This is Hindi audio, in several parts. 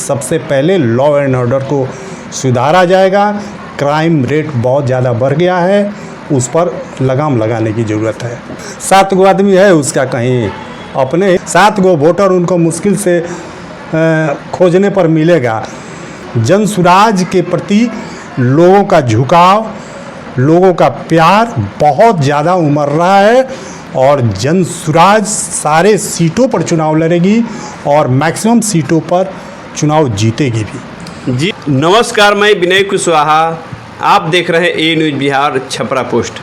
सबसे पहले लॉ एंड ऑर्डर को सुधारा जाएगा। क्राइम रेट बहुत ज़्यादा बढ़ गया है, उस पर लगाम लगाने की ज़रूरत है। 7 गो आदमी है उसका कहीं, अपने 7 गो वोटर उनको मुश्किल से खोजने पर मिलेगा। जन सुराज के प्रति लोगों का झुकाव, लोगों का प्यार बहुत ज़्यादा उमड़ रहा है और जन सुराज सारे सीटों पर चुनाव लड़ेगी और मैक्सिमम सीटों पर चुनाव जीतेगी भी। जी नमस्कार, मैं विनय कुशवाहा, आप देख रहे हैं ए न्यूज़ बिहार छपरा पोस्ट।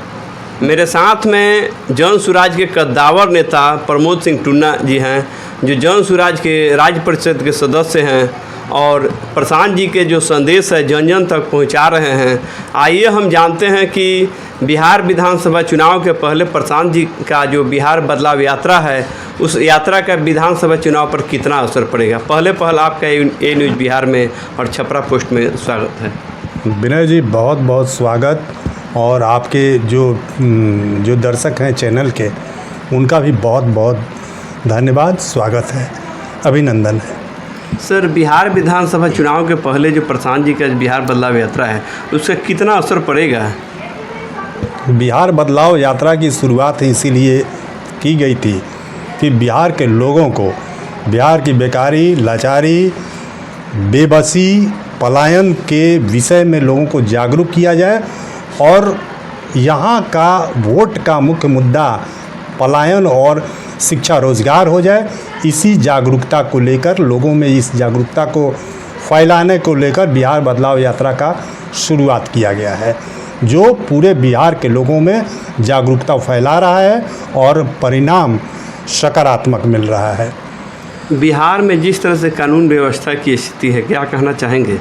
मेरे साथ में जन सुराज के कद्दावर नेता प्रमोद सिंह टुन्ना जी हैं, जो जन सुराज के राज्य परिषद के सदस्य हैं और प्रशांत जी के जो संदेश है जन जन तक पहुंचा रहे हैं। आइए हम जानते हैं कि बिहार विधानसभा चुनाव के पहले प्रशांत जी का जो बिहार बदलाव यात्रा है, उस यात्रा का विधानसभा चुनाव पर कितना असर पड़ेगा। पहले आपका ए न्यूज़ बिहार में और छपरा पोस्ट में स्वागत है। विनय जी बहुत बहुत स्वागत, और आपके जो दर्शक हैं चैनल के, उनका भी बहुत बहुत धन्यवाद, स्वागत है, अभिनंदन है। सर, बिहार विधानसभा चुनाव के पहले जो प्रशांत जी का बिहार बदलाव यात्रा है, उसका कितना असर पड़ेगा। बिहार बदलाव यात्रा की शुरुआत इसीलिए की गई थी कि बिहार के लोगों को बिहार की बेकारी, लाचारी, बेबसी, पलायन के विषय में लोगों को जागरूक किया जाए और यहाँ का वोट का मुख्य मुद्दा पलायन और शिक्षा रोजगार हो जाए। इसी जागरूकता को लेकर, लोगों में इस जागरूकता को फैलाने को लेकर बिहार बदलाव यात्रा का शुरुआत किया गया है, जो पूरे बिहार के लोगों में जागरूकता फैला रहा है और परिणाम सकारात्मक मिल रहा है। बिहार में जिस तरह से कानून व्यवस्था की स्थिति है, क्या कहना चाहेंगे।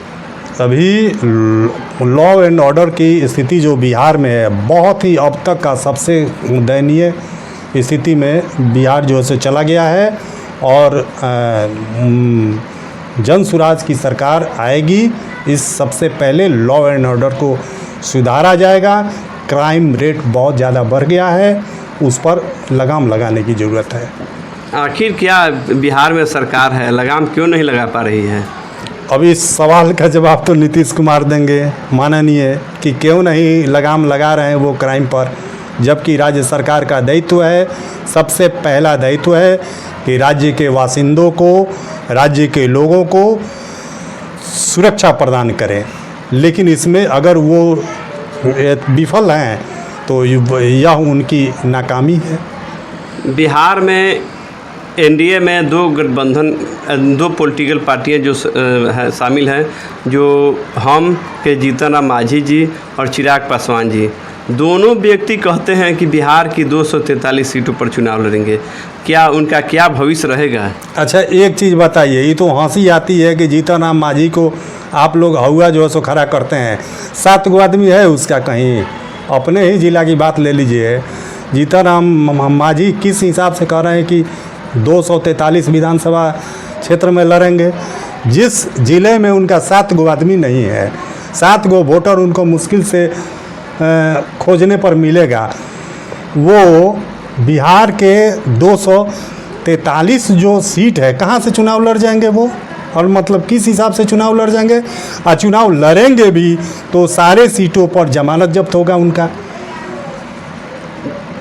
अभी लॉ एंड ऑर्डर की स्थिति जो बिहार में है, बहुत ही अब तक का सबसे दयनीय स्थिति में बिहार जो है चला गया है और जन सुराज की सरकार आएगी। इस सबसे पहले लॉ एंड ऑर्डर को सुधारा जाएगा। क्राइम रेट बहुत ज़्यादा बढ़ गया है, उस पर लगाम लगाने की ज़रूरत है। आखिर क्या बिहार में सरकार है, लगाम क्यों नहीं लगा पा रही है। अब इस सवाल का जवाब तो नीतीश कुमार देंगे, माननीय, कि क्यों नहीं लगाम लगा रहे हैं वो क्राइम पर, जबकि राज्य सरकार का दायित्व है, सबसे पहला दायित्व है कि राज्य के वासिंदों को, राज्य के लोगों को सुरक्षा प्रदान करें। लेकिन इसमें अगर वो विफल हैं तो यह उनकी नाकामी है। बिहार में एनडीए में 2 गठबंधन, 2 पॉलिटिकल पार्टियां जो शामिल हैं, जो हम के जीतन राम मांझी जी और चिराग पासवान जी, दोनों व्यक्ति कहते हैं कि बिहार की 243 सीटों पर चुनाव लड़ेंगे। क्या उनका क्या भविष्य रहेगा। अच्छा, एक चीज़ बताइए, ये तो हंसी आती है कि जीतन राम मांझी को आप लोग हौवा जो है सो खड़ा करते हैं। 7 गो आदमी है उसका कहीं, अपने ही जिला की बात ले लीजिए। जीतन राम मांझी किस हिसाब से कह रहे हैं कि 243 विधानसभा क्षेत्र में लड़ेंगे, जिस जिले में उनका 7 गो आदमी नहीं है, 7 गो वोटर उनको मुश्किल से खोजने पर मिलेगा। वो बिहार के 243 जो सीट है, कहाँ से चुनाव लड़ जाएंगे वो, और मतलब किस हिसाब से चुनाव लड़ जाएंगे। और चुनाव लड़ेंगे भी तो सारे सीटों पर जमानत जब्त होगा उनका।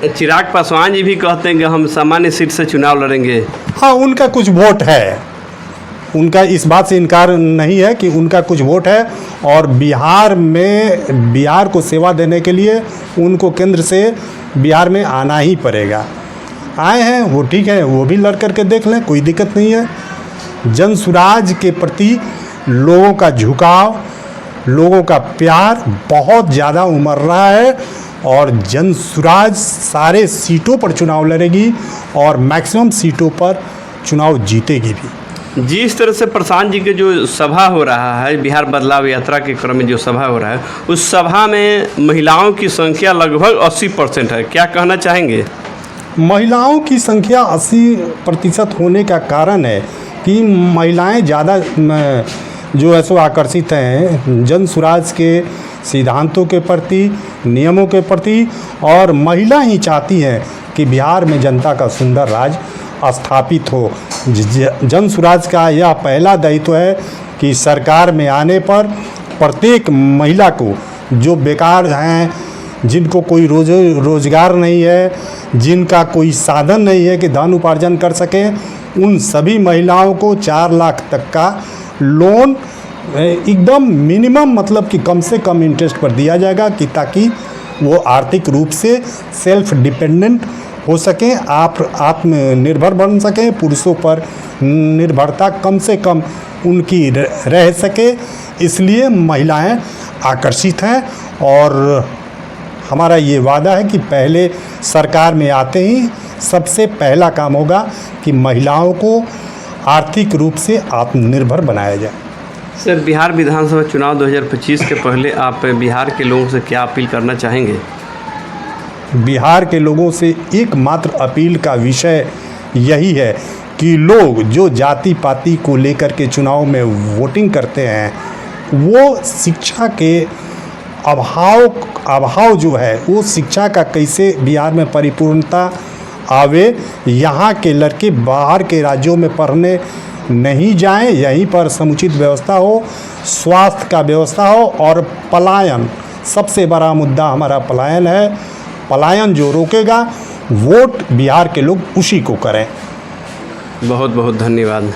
चिराग पासवान जी भी कहते हैं कि हम सामान्य सीट से चुनाव लड़ेंगे। हाँ, उनका कुछ वोट है, उनका इस बात से इनकार नहीं है कि उनका कुछ वोट है, और बिहार में बिहार को सेवा देने के लिए उनको केंद्र से बिहार में आना ही पड़ेगा। आए हैं वो, ठीक है, वो भी लड़ करके देख लें, कोई दिक्कत नहीं है। जन सुराज के प्रति लोगों का झुकाव, लोगों का प्यार बहुत ज़्यादा उमड़ रहा है और जन सुराज सारे सीटों पर चुनाव लड़ेगी और मैक्सिमम सीटों पर चुनाव जीतेगी भी। जिस तरह से प्रशांत जी के जो सभा हो रहा है, बिहार बदलाव यात्रा के क्रम में जो सभा हो रहा है, उस सभा में महिलाओं की संख्या लगभग 80% है। क्या कहना चाहेंगे। महिलाओं की संख्या 80% होने का कारण है कि महिलाएं ज़्यादा जो है सो आकर्षित हैं जन सुराज के सिद्धांतों के प्रति, नियमों के प्रति, और महिला ही चाहती हैं कि बिहार में जनता का सुंदर राज स्थापित हो। जन सुराज का यह पहला दायित्व है कि कि सरकार में आने पर प्रत्येक महिला को, जो बेकार हैं, जिनको कोई रोजगार नहीं है, जिनका कोई साधन नहीं है कि धन उपार्जन कर सकें, उन सभी महिलाओं को 4 लाख तक का लोन एकदम मिनिमम, मतलब कि कम से कम इंटरेस्ट पर दिया जाएगा कि ताकि वो आर्थिक रूप से सेल्फ डिपेंडेंट हो सकें, आत्मनिर्भर बन सकें, पुरुषों पर निर्भरता कम से कम उनकी रह सके। इसलिए महिलाएं आकर्षित हैं और हमारा ये वादा है कि पहले सरकार में आते ही सबसे पहला काम होगा कि महिलाओं को आर्थिक रूप से आत्मनिर्भर बनाया जाए। सर, बिहार विधानसभा चुनाव 2025 के पहले आप बिहार के लोगों से क्या अपील करना चाहेंगे? बिहार के लोगों से एकमात्र अपील का विषय यही है कि लोग जो जाति पाति को लेकर के चुनाव में वोटिंग करते हैं, वो शिक्षा के अभाव जो है, वो शिक्षा का कैसे बिहार में परिपूर्णता आवे, यहाँ के लड़के बाहर के राज्यों में पढ़ने नहीं जाएं, यहीं पर समुचित व्यवस्था हो, स्वास्थ्य का व्यवस्था हो और पलायन, सबसे बड़ा मुद्दा हमारा पलायन है। पलायन जो रोकेगा, वोट बिहार के लोग उसी को करें। बहुत बहुत धन्यवाद।